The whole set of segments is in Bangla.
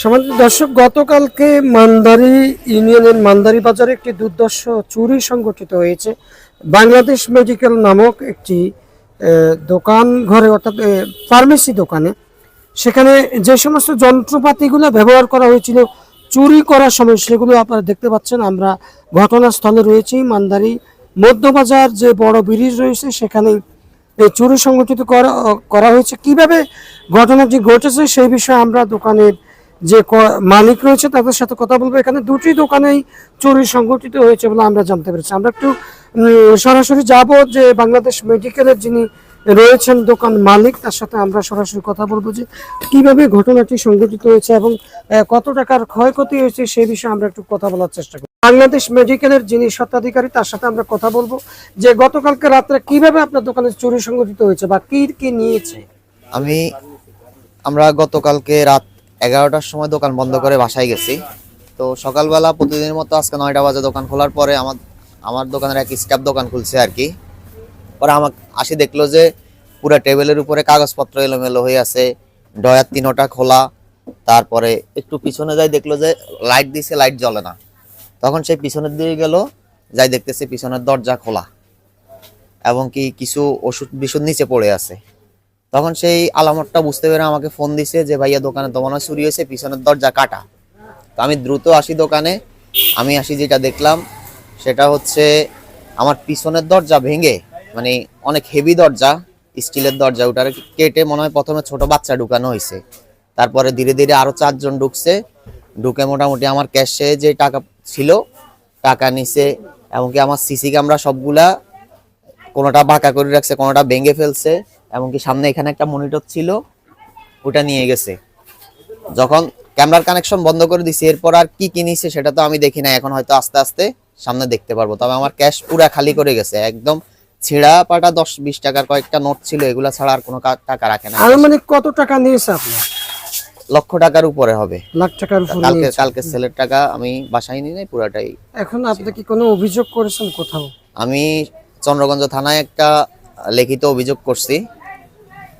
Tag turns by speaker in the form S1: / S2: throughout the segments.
S1: সম্মানিত দর্শক, গতকালকে মান্দারি ইউনিয়নের মান্দারি বাজারে একটি দুর্ধর্ষ চুরি সংঘটিত হয়েছে। বাংলাদেশ মেডিকেল নামক একটি দোকান ঘরে, অর্থাৎ ফার্মেসি দোকানে। সেখানে যে সমস্ত যন্ত্রপাতিগুলো ব্যবহার করা হয়েছিল চুরি করার সময়, সেগুলো আপনারা দেখতে পাচ্ছেন। আমরা ঘটনাস্থলে রয়েছি। মান্দারি মধ্যবাজার যে বড় ব্রিজ রয়েছে, সেখানে এই চুরি সংগঠিত করা হয়েছে। কিভাবে ঘটনাটি ঘটেছে সেই বিষয়ে আমরা দোকানের যে মালিক রয়েছে তাদের সাথে কথা বলবো। এখানে দুটি দোকানেই চুরি সংগঠিত হয়েছে বলে আমরা জানতে পেরেছি। আমরা একটু সরাসরি যাব যে বাংলাদেশ মেডিকেলের যিনি রয়েছেন দোকান মালিক, তার সাথে আমরা সরাসরি কথা বলবো যে কিভাবে ঘটনাটি সংঘটিত হয়েছে এবং কত টাকার ক্ষয়ক্ষতি হয়েছে সেই বিষয়ে আমরা একটু কথা বলার চেষ্টা করি। বাংলাদেশ মেডিকেলের যিনি স্বত্বাধিকারী, তার সাথে আমরা কথা বলবো যে গতকালকে রাত্রে কিভাবে আপনার দোকানে চুরি সংঘটিত হয়েছে বা কি কি নিয়েছে।
S2: আমরা গতকালকে রাত 11টার সময় দোকান বন্ধ করে বাসায় গেছি। তো সকালবেলা প্রতিদিনের মতো আজকে 9টা বাজে দোকান খোলার পরে আমার দোকানের এক স্টাফ দোকান খুলছে আর কি। পরে আমাকে আসি দেখলো যে পুরো টেবিলের উপরে কাগজপত্র এলোমেলো হয়ে আছে, ডয়ার 3টা খোলা। তারপরে একটু পিছনে যাই দেখলো যে লাইট দিছে, লাইট জ্বলে না। তখন সেই পিছনের দিকে গেল, যাই দেখতেছে পিছনের দরজা খোলা এবং কি কিছু ওষুধ বিশুদ্ধ নিচে পড়ে আছে। তখন সেই আলামতটা বুঝতে পেরে আমাকে ফোন দিছে যে ভাইয়া দোকানে তো মনে হয় চুরি হয়েছে, পিছনের দরজা কাটা। তো আমি দ্রুত আসি দোকানে। আমি আসি, যেটা দেখলাম সেটা হচ্ছে আমার পিছনের দরজা ভেঙে, মানে অনেক হেভি দরজা, স্টিলের দরজা, ওটার কেটে মনে হয় প্রথমে ছোট বাচ্চা ঢুকানো হয়েছে। তারপরে ধীরে ধীরে আরো 4 জন ঢুকছে। ঢুকে মোটামুটি আমার ক্যাশে যে টাকা ছিল টাকা নিছে, এমনকি আমার সিসি ক্যামেরা সবগুলা কোনোটা বাঁকা করে রাখছে, কোনোটা ভেঙে ফেলছে। এমনকি সামনে এখানে একটা মনিটর ছিল, ওটা নিয়ে গেছে। যখন ক্যামেরার কানেকশন বন্ধ করে দিছি, এরপর আর কি কিনেছে সেটা তো আমি দেখি না, এখন হয়তো আস্তে আস্তে সামনে দেখতে পারবো। তবে আমার ক্যাশ পুরা খালি করে গেছে, একদম ছিঁড়া পাটা 10-20 টাকার কয়েকটা নোট ছিল, এগুলা ছাড়া আর কোনো টাকা রাখে না।
S1: আর মানে কত টাকা নিয়েছে আপনি?
S2: লক্ষ টাকার উপরে হবে।
S1: লাখ টাকার উপরে?
S2: কালকে সেলের টাকা আমি বাসায় নিয়ে নাই পুরাটাই।
S1: এখন আপনি কি কোনো অভিযোগ করেছেন কোথাও?
S2: আমি চন্দ্রগঞ্জ থানায় একটা লিখিত অভিযোগ করছি,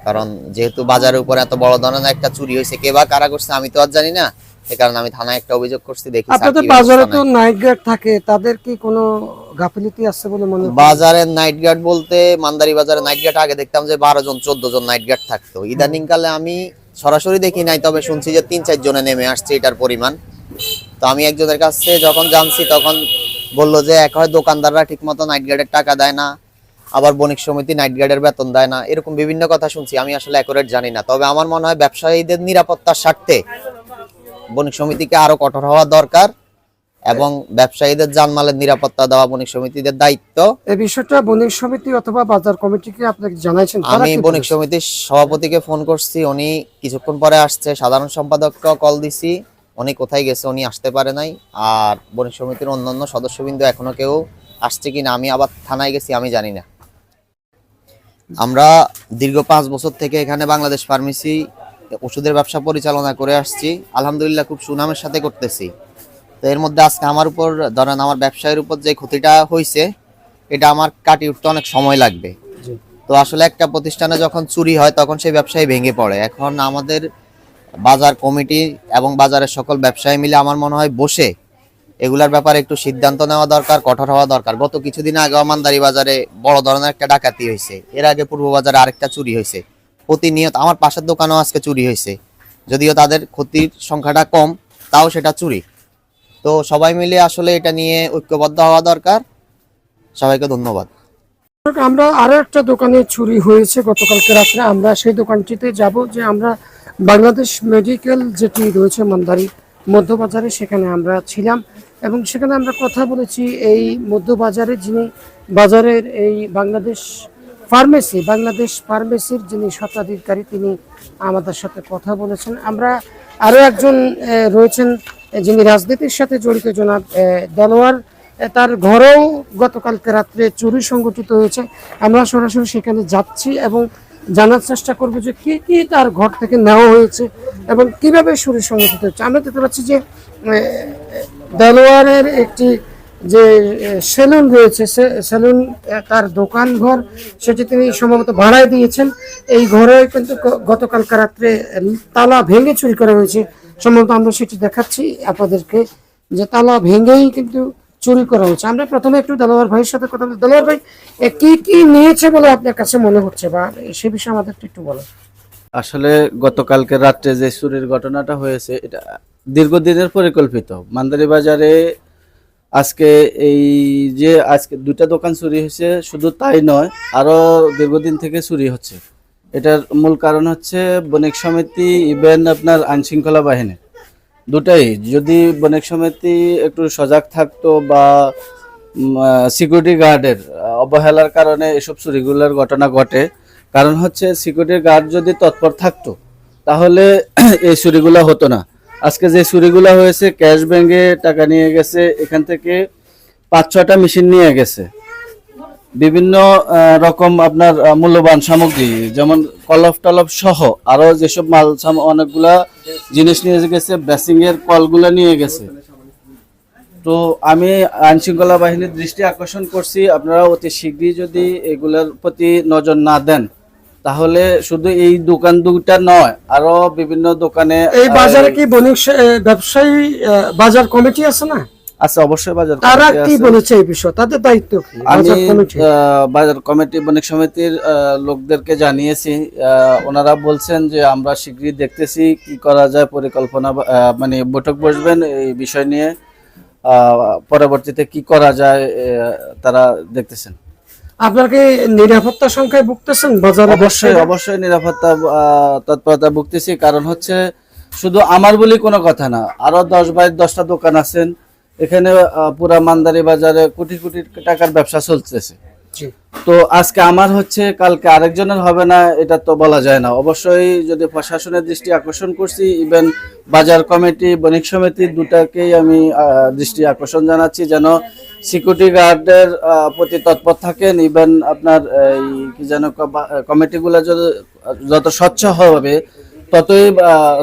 S2: কারণ যেহেতু বাজারের উপরে এত বড় ধরনের একটা চুরি হয়েছে, কে বা কারা করছে আমি তো আর জানি না। এই কারণে আমি থানায় একটা অভিযোগ করছি। দেখি
S1: আপনাদের বাজারে তো নাইট গার্ড থাকে, তাদের কি কোনো গাফিলতি আছে বলে মনে হয়?
S2: বাজারের নাইট গার্ড বলতে মান্দারি বাজারে নাইট গার্ড আগে দেখতাম যে 12 জন 14 জন নাইট গার্ড থাকতো। ইদানিং কালে আমি সরাসরি দেখি নাই, তবে শুনছি যে 3-4 জনে নেমে আসছে এটার পরিমাণ। তো আমি একজনের কাছে যখন জানছি তখন বললো যে এক হয় দোকানদাররা ঠিকমতো নাইট গার্ডের টাকা দেয় না, আবার বণিক সমিতি নাইট গার্ডের বেতন দেয় না, এরকম বিভিন্ন কথা শুনছি। আমি আসলে অ্যাকুরেট জানি না, তবে আমার মনে হয় ব্যবসায়ীদের নিরাপত্তার স্বার্থে বণিক সমিতিকে আরো কঠোর হওয়া দরকার এবং ব্যবসায়ীদের জানমালের নিরাপত্তা দেওয়া বণিক সমিতিদের দায়িত্ব।
S1: এই বিষয়টা বণিক সমিতি অথবা বাজার কমিটিকে আপনাকে জানাইছেন?
S2: আমি বণিক সমিতির সভাপতিকে ফোন করছি, উনি কিছুক্ষণ পরে আসছে। সাধারণ সম্পাদককে কল দিছি, উনি কোথায় গেছে, উনি আসতে পারে নাই। আর বণিক সমিতির অন্যান্য সদস্যবৃন্দ এখনো কেউ আসছে কিনা, আমি আবার থানায় গেছি, আমি জানি না। আমরা দীর্ঘ 5 বছর থেকে এখানে বাংলাদেশ ফার্মেসি ওষুধের ব্যবসা পরিচালনা করে আসছি। আলহামদুলিল্লাহ খুব সুনামের সাথে করতেছি। তো এর মধ্যে আজকে আমার উপর ধরেন আমার ব্যবসায়ের উপর যে ক্ষতিটা হয়েছে, এটা আমার কাটিয়ে উঠতে অনেক সময় লাগবে। তো আসলে একটা প্রতিষ্ঠানে যখন চুরি হয় তখন সেই ব্যবসায়ী ভেঙে পড়ে। এখন আমাদের বাজার কমিটি এবং বাজারের সকল ব্যবসায়ী মিলে আমার মনে হয় বসে এগুলার ব্যাপারে একটু সিদ্ধান্ত নেওয়া দরকার, কঠোর হওয়া দরকার। গত কিছুদিন আগে আমানদারি বাজারে বড় ধরনের একটা ডাকাতি হয়েছে, এর আগে পূর্ব বাজারে আরেকটা চুরি হয়েছে। প্রতিনিয়ত আমার পাশের দোকানেও আজকে চুরি হয়েছে, যদিও তাদের ক্ষতির সংখ্যাটা কম, তাও সেটা চুরি। তো সবাই মিলে আসলে এটা নিয়ে ঐক্যবদ্ধ হওয়া দরকার। সবাইকে ধন্যবাদ।
S1: আমরা আরো একটা দোকানে চুরি হয়েছে গতকালকে রাত্রে, আমরা সেই দোকানটিতে যাব। যে আমরা বাংলাদেশ মেডিকেল যেটি রয়েছে মান্দারি মধ্যবাজারে, সেখানে আমরা ছিলাম এবং সেখানে আমরা কথা বলেছি এই মধ্যবাজারে যিনি বাজারের এই বাংলাদেশ ফার্মেসির যিনি স্বত্বাধিকারী, তিনি আমাদের সাথে কথা বলেছেন। আমরা আরো একজন রয়েছেন যিনি রাজনীতির সাথে জড়িত, জনাব দেলোয়ার, তার ঘরেও গতকালকে রাত্রে চুরি সংঘটিত হয়েছে। আমরা সরাসরি সেখানে যাচ্ছি এবং জানার চেষ্টা করবো যে কি কি তার ঘর থেকে নেওয়া হয়েছে এবং কিভাবে চুরি সংঘটিত হচ্ছে। আমরা দেখতে পাচ্ছি যে দেলোয়ারের একটি যে সেলুন রয়েছে, সেলুন তার দোকান ঘর, সেটি তিনি সম্ভবত ভাড়ায় দিয়েছেন। এই ঘরে কিন্তু গতকালকে রাত্রে তালা ভেঙে চুরি করা হয়েছে। সম্ভবত আমরা সেটি দেখাচ্ছি আপনাদেরকে, যে তালা ভেঙেই কিন্তু চুরি করা হয়েছে। আমরা প্রথমে একটু দেলোয়ার ভাইয়ের সাথে কথা বলি। দেলোয়ার ভাই, কি কি নিয়েছে বলে আপনার কাছে মনে হচ্ছে, বা সে বিষয়ে আমাদের একটু বলেন।
S3: আসলে গতকালকে রাত্রে যে চুরির ঘটনাটা হয়েছে এটা দীর্ঘদিনের পরিকল্পিত। মান্দারি বাজারে আজকে এই যে আজকে দুইটা দোকান চুরি হয়েছে, শুধু তাই নয়, আরো দীর্ঘদিন থেকে চুরি হচ্ছে। এটার মূল কারণ হচ্ছে বণিক সমিতি ইভেন আপনার আইনশৃঙ্খলা বাহিনী দুটাই। যদি বণিক সমিতি একটু সজাগ থাকতো বা সিকিউরিটি গার্ডের অবহেলার কারণে এসব চুরিগুলোর ঘটনা ঘটে। কারণ হচ্ছে সিকিউরিটি গার্ড যদি তৎপর থাকতো তাহলে এই চুরিগুলো হতো না। আজকে যে চুরিগুলো হয়েছে, ক্যাশ ব্যাংকে টাকা নিয়ে গেছে, এখান থেকে 5-6টা মেশিন নিয়ে গেছে, বিভিন্ন রকম আপনার মূল্যবান সামগ্রী যেমন কলফ টলফ সহ আরো যেসব মাল অনেকগুলা জিনিস নিয়ে গেছে, বেসিং এর কলগুলো নিয়ে গেছে। তো আমি আইন শৃঙ্খলা বাহিনীর দৃষ্টি আকর্ষণ করছি, আপনারা অতি শীঘ্রই যদি এগুলোর প্রতি নজর না দেন তাহলে শুধু এই দোকান দুটা নয়, আরো বিভিন্ন দোকানে
S1: এই বাজারে কি বণিক ব্যবসায়ী বাজার কমিটি আছে না?
S3: আছে, অবশ্যই বাজার
S1: তারা
S3: কমিটি
S1: কি
S3: আছে।
S1: বলেছে এই বিষয়ে, তাদের দায়িত্ব কি?
S3: আমি
S1: বাজার কমিটি
S3: বাজার কমিটি বণিক সমিতির লোকদেরকে জানিয়েছি, ওনারা বলছেন যে আমরা শীঘ্রই দেখতেছি কি করা যায়, পরিকল্পনা মানে বৈঠক বসবেন এই বিষয় নিয়ে, পরবর্তীতে কি করা যায় তারা দেখতেছেন।
S1: আপনার কি নিরাপত্তা সংখ্যায় ভুগতেছেন বাজারে?
S3: অবশ্যই অবশ্যই নিরাপত্তা তৎপরতা ভুগতেছি। কারণ হচ্ছে শুধু আমার বলি কোনো কথা না, আরো 10-10টা দোকান আছেন এখানে। পুরা মান্দারি বাজারে কোটি কোটি টাকার ব্যবসা চলতেছে।
S1: জি।
S3: তো আজকে আমার হচ্ছে, কালকে আরেকজনের হবে না, এটা তো বলা যায় না। অবশ্যই যদি প্রশাসনের দৃষ্টি আকর্ষণ করছি, ইভেন বাজার কমিটি বণিক সমিতি দুটাকেই আমি দৃষ্টি আকর্ষণ জানাচ্ছি যেন সিকিউরিটি গার্ডের প্রতি তৎপর থাকেন। ইভেন আপনার এই কি যেন কমিটিগুলো যত স্বচ্ছ হবে ততই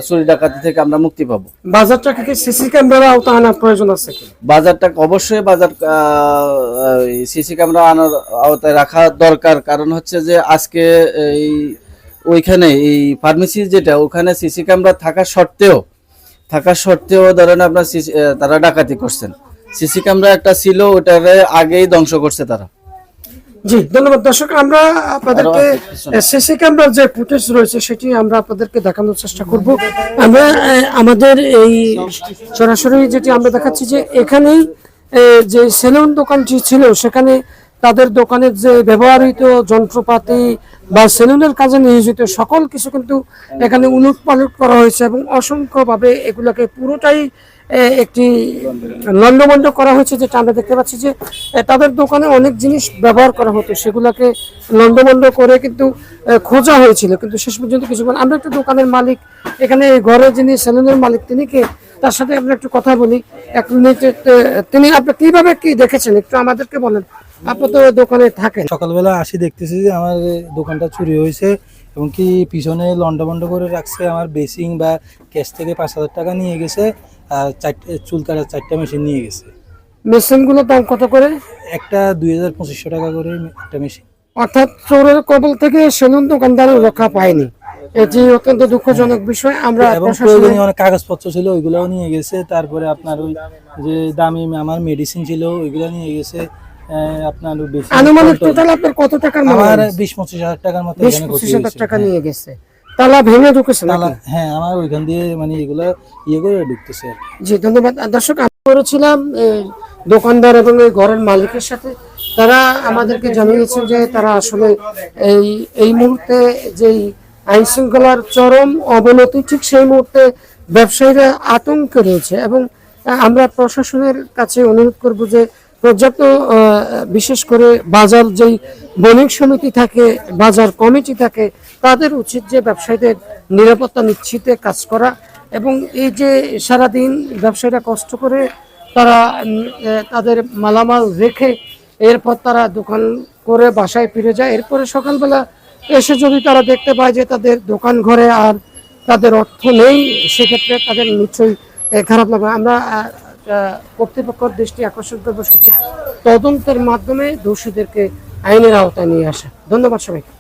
S3: চুরি ডাকাতি থেকে আমরা মুক্তি পাবো।
S1: বাজারটাকে কি সিসি ক্যামেরা আওতায় আনার প্রয়োজন আছে কি?
S3: বাজারটা অবশ্যই সিসি ক্যামেরা আনার আওতায় রাখা দরকার। কারণ হচ্ছে যে আজকে এই ওইখানে এই ফার্মেসি যেটা, ওখানে সিসি ক্যামেরা থাকা সত্ত্বেও ধরেন আপনার তারা ডাকাতি করছেন। সিসি ক্যামেরা একটা ছিল, ওটারে আগেই ধ্বংস করছে তারা।
S1: জি, ধন্যবাদ। দর্শক, আমরা আপনাদেরকে সিসি ক্যামেরার যে ফুটেজ রয়েছে সেটি আমরা আপনাদেরকে দেখানোর চেষ্টা করব। আমরা আমাদের এই সরাসরি যেটি আমরা দেখাচ্ছি যে এখানেই যে সেলুন দোকানটি ছিল সেখানে তাদের দোকানের যে ব্যবহৃত যন্ত্রপাতি বা সেলুনের কাজে নিয়োজিত সকল কিছু কিন্তু এখানে উলটপালট করা হয়েছে এবং অসংখ্যভাবে এগুলোকে পুরোটাই একটি লন্ডভন্ড করা হয়েছে। যেটা আমরা দেখতে পাচ্ছি যে তাদের দোকানে অনেক জিনিস ব্যবহার করা হতো, সেগুলোকে লন্ডভন্ড করে কিন্তু খোঁজা হয়েছিল, কিন্তু শেষ পর্যন্ত কিছু। আমরা একটু দোকানের মালিক, এখানে ঘরে যিনি সেলুনের মালিক, তিনি কে, তার সাথে আমরা একটু কথা বলি। এক মিনিট, তিনি আপনি কিভাবে কি দেখেছেন একটু আমাদেরকে বলেন। আপনি তো দোকানে থাকেন।
S4: সকালবেলা আসি দেখতেছি যে আমার দোকানটা চুরি হয়েছে এবং কি পিছনে লন্ডভন্ড করে রাখছে। আমার বেসিং বা ক্যাশ থেকে 5,000 টাকা নিয়ে গেছে, আর চুল কাটার 4টা মেশিন নিয়ে গেছে।
S1: মেশিনগুলোর দাম কত করে?
S4: একটা 2,500 টাকা করে একটা মেশিন।
S1: অর্থাৎ চোরের কবল থেকে সেলুন দোকানদার রক্ষা পায়নি, এটি অত্যন্ত দুঃখজনক বিষয়। আমরা
S4: এবং প্রয়োজনীয় অনেক কাগজপত্র ছিল, ওইগুলোও নিয়ে গেছে। তারপরে আপনার ওই যে দামি আমার মেডিসিন ছিল, ওইগুলো নিয়ে গেছে। আপনার
S1: আনুমানিক টোটাল আপনার কত টাকার মাল?
S4: আমার 20-25 হাজার টাকার মতো এখানে ক্ষতি
S1: 20-25 হাজার
S4: হয়েছে।
S1: টাকা নিয়ে গেছে। তালা ভেঙে ঢুকেছে নাকি?
S4: হ্যাঁ, আমার ওইখান দিয়ে মানে এগুলা করে ঢুকতেছে আর কি।
S1: জি, ধন্যবাদ। দর্শক, আমি করেছিলাম দোকানদার এবং এই ঘরের মালিকের সাথে। তারা আমাদেরকে জানিয়েছেন যে তারা আসলে এই মুহূর্তে যেই আইন শৃঙ্খলার চরম অবনতি, ঠিক সেই মুহূর্তে ব্যবসায়ীরা আতঙ্কে রয়েছে এবং আমরা প্রশাসনের কাছে অনুরোধ করব যে পর্যাপ্ত বিশেষ করে বাজার যেই বণিক সমিতি থাকে, বাজার কমিটি থাকে, তাদের উচিত যে ব্যবসায়ীদের নিরাপত্তা নিশ্চিতে কাজ করা। এবং এই যে সারাদিন ব্যবসায়ীরা কষ্ট করে তারা তাদের মালামাল রেখে এরপর তারা দোকান করে বাসায় ফিরে যায়, এরপরে সকালবেলা এসে যদি তারা দেখতে পায় যে তাদের দোকান ঘরে আর তাদের অর্থ নেই, সেক্ষেত্রে তাদের নিশ্চয়ই খারাপ লাগবে। আমরা কর্তৃপক্ষের দৃষ্টি আকর্ষণ করবো সঠিক তদন্তের মাধ্যমে দোষীদেরকে আইনের আওতায় নিয়ে আসা। ধন্যবাদ সবাইকে।